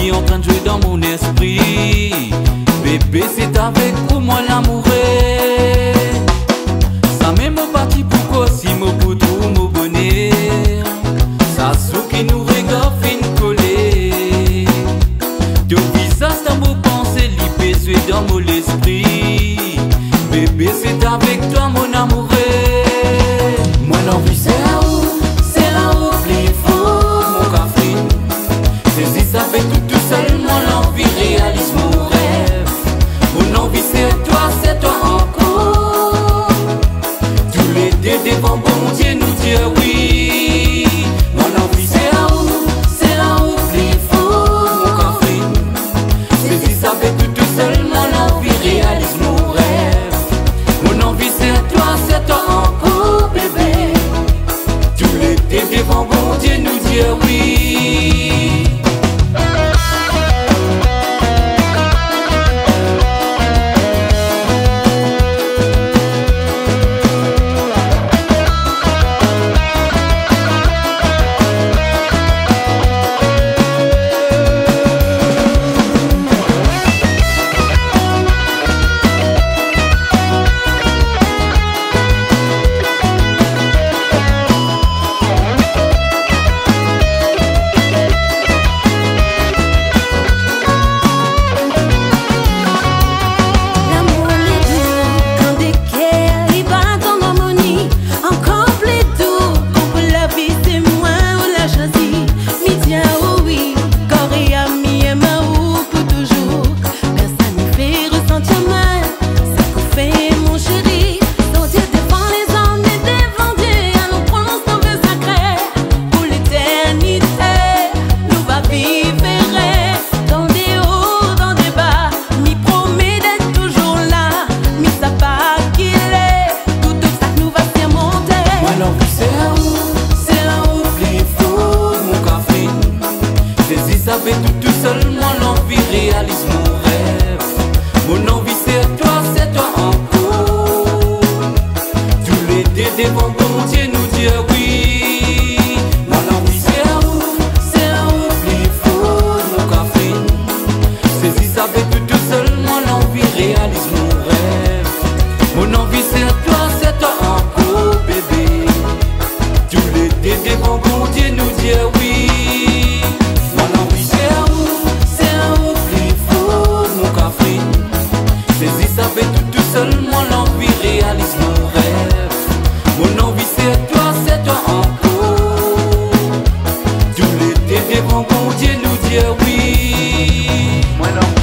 qui en train de jouer dans mon esprit. Bébé, c'est avec vous moi l'amour est. Ça met mon parti pour qu'aussi mon poudre mon bonheur. Ça sou qui nous regarde fin collé. Ton visage dans mon pensée, l'ipé dans mon esprit. Bébé, c'est avec toi mon amour est. Moi l'envie c'est là où plus fort mon café. Saisis ça fait tout seul, mon envie réalise mon rêve. Mon envie c'est toi encore. Tous les deux devant bon Dieu nous dire oui. Mon envie c'est là où plus fort mon café. Saisis ça fait tout seul, mon envie réalise mon rêve. Mon envie c'est toi encore bébé. Tous les deux devant bon Dieu nous dire oui. Ça fait tout seul, mon envie réalise mon rêve. Mon envie c'est toi encore. Tous les deux devant bon Dieu nous dire oui. Mon envie c'est là où plus fort mon café. Saisis ça fait tout seul, mon envie réalise mon rêve. Mon envie c'est toi encore bébé. Tous les deux devant bon Dieu nous dire oui. Ça fait tout seul, mon envie réalise mon rêve. Mon envie c'est toi encore. Tous les deux devant bon Dieu nous dire oui. Mon envie